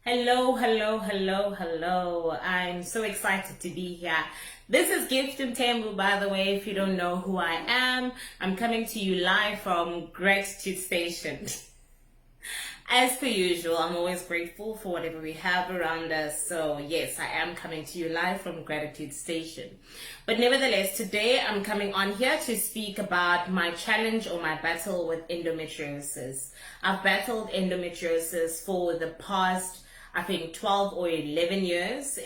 Hello, hello, hello, hello. I'm so excited to be here. This is Gift and Tembu, by the way, if you don't know who I am. I'm coming to you live from Gratitude Station. As per usual, I'm always grateful for whatever we have around us. So yes, I am coming to you live from Gratitude Station. But nevertheless, today I'm coming on here to speak about my challenge or my battle with endometriosis. I've battled endometriosis for the past, I think, 12 or 11 years.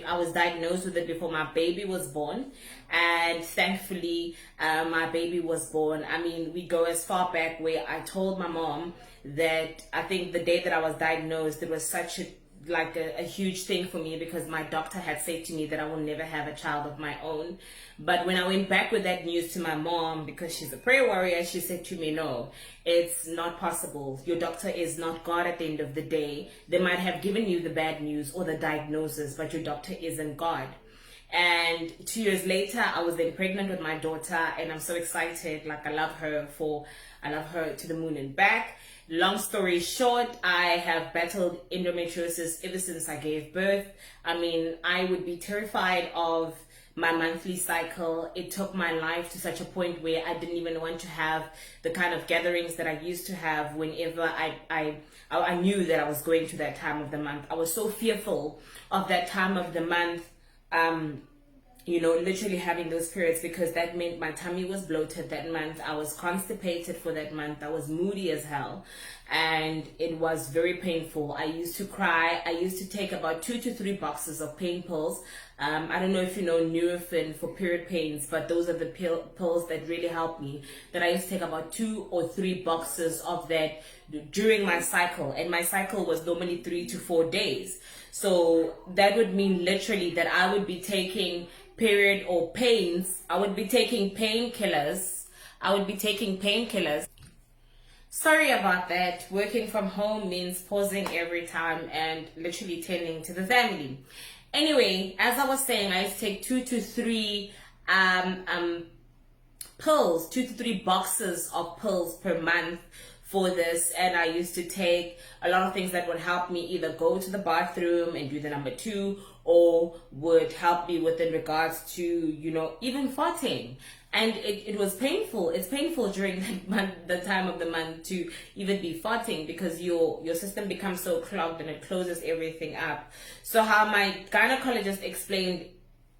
I was diagnosed with it before my baby was born, and thankfully my baby was born. I mean, we go as far back where I told my mom that I think the day that I was diagnosed, it was such a huge thing for me because my doctor had said to me that I will never have a child of my own. But when I went back with that news to my mom, because she's a prayer warrior, she said to me, no, it's not possible. Your doctor is not God at the end of the day. They might have given you the bad news or the diagnosis, but your doctor isn't God. And 2 years later, I was then pregnant with my daughter, and I'm so excited. I love her to the moon and back. Long story short, I have battled endometriosis ever since I gave birth. I mean, I would be terrified of my monthly cycle. It took my life to such a point where I didn't even want to have the kind of gatherings that I used to have whenever I knew that I was going to that time of the month. I was so fearful of that time of the month. Literally having those periods, because that meant my tummy was bloated that month. I was constipated for that month. I was moody as hell, and it was very painful. I used to cry. I used to take about 2 to 3 boxes of pain pills. I don't know if you know Nurofen for period pains, but those are the pills that really help me. That I used to take about 2 or 3 boxes of that during my cycle, and my cycle was normally 3 to 4 days. So that would mean literally that I would be taking period or pains. I would be taking painkillers. Sorry about that. Working from home means pausing every time and literally tending to the family. Anyway, as I was saying, I used to take 2 to 3 pills, 2 to 3 boxes of pills per month for this. And I used to take a lot of things that would help me either go to the bathroom and do the number 2, or would help me with in regards to, even farting. And it was painful. It's painful during that month, the time of the month, to even be farting, because your system becomes so clogged and it closes everything up. So how my gynecologist explained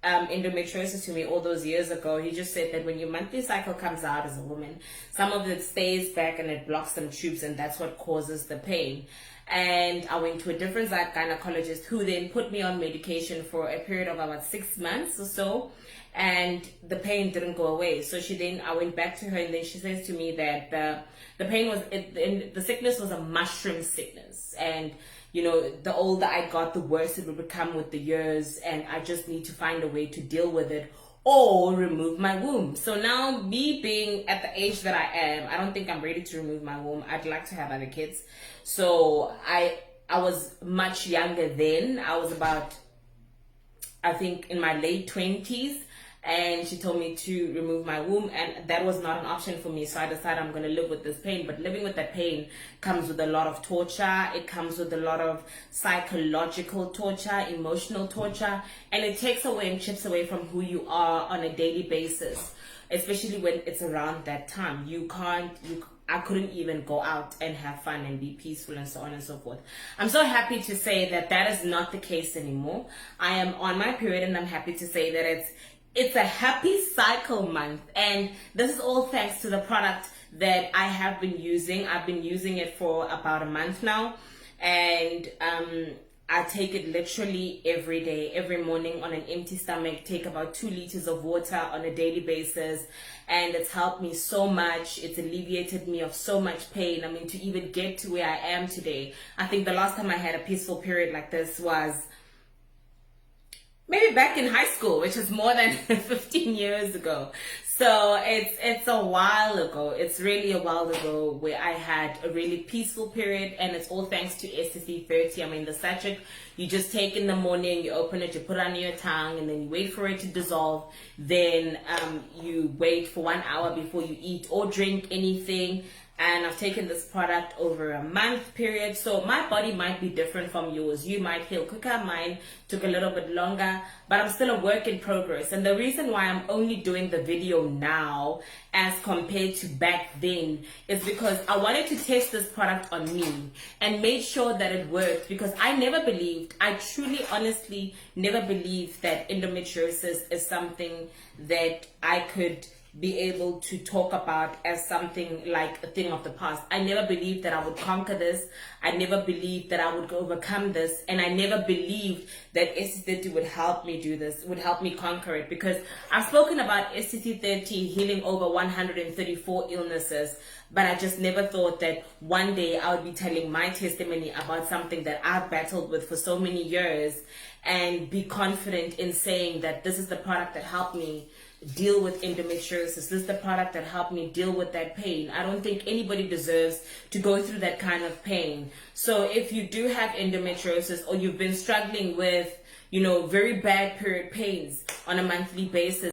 endometriosis to me all those years ago, he just said that when your monthly cycle comes out as a woman, some of it stays back and it blocks some tubes, and that's what causes the pain. And I went to a different gynecologist, who then put me on medication for a period of about 6 months or so, and the pain didn't go away. So I went back to her, and then she says to me that the pain was, the sickness was a mushroom sickness, and the older I got, the worse it would become with the years, and I just need to find a way to deal with it or remove my womb. So now, me being at the age that I am, I don't think I'm ready to remove my womb. I'd like to have other kids. So I was much younger then. I was about, I think, in my late 20s. And she told me to remove my womb, and that was not an option for me. So I decided I'm going to live with this pain. But living with that pain comes with a lot of torture. It comes with a lot of psychological torture, emotional torture, and it takes away and chips away from who you are on a daily basis, especially when it's around that time. I couldn't even go out and have fun and be peaceful and so on and so forth. I'm so happy to say that that is not the case anymore. I am on my period, and I'm happy to say that it's a happy cycle month, and this is all thanks to the product that I have been using. I've been using it for about a month now, and I take it literally every day, every morning on an empty stomach. Take about 2 liters of water on a daily basis, and it's helped me so much. It's alleviated me of so much pain. I mean, to even get to where I am today, I think the last time I had a peaceful period like this was maybe back in high school, which is more than 15 years ago. So it's a while ago. It's really a while ago where I had a really peaceful period, and it's all thanks to STC30. I mean, the sachet you just take in the morning, you open it, you put it under your tongue, and then you wait for it to dissolve. Then you wait for 1 hour before you eat or drink anything. and I've taken this product over a month period. So my body might be different from yours. You might heal quicker. Mine took a little bit longer, but I'm still a work in progress. And the reason why I'm only doing the video now as compared to back then is because I wanted to test this product on me and made sure that it worked, because I truly honestly never believed that endometriosis is something that I could be able to talk about as something like a thing of the past. I never believed that I would conquer this. I never believed that I would overcome this. And I never believed that STC30 would help me do this, would help me conquer it. Because I've spoken about STC30 healing over 134 illnesses, but I just never thought that one day I would be telling my testimony about something that I've battled with for so many years and be confident in saying that this is the product that helped me deal with endometriosis. This is the product that helped me deal with that pain. I don't think anybody deserves to go through that kind of pain. So if you do have endometriosis, or you've been struggling with, very bad period pains on a monthly basis,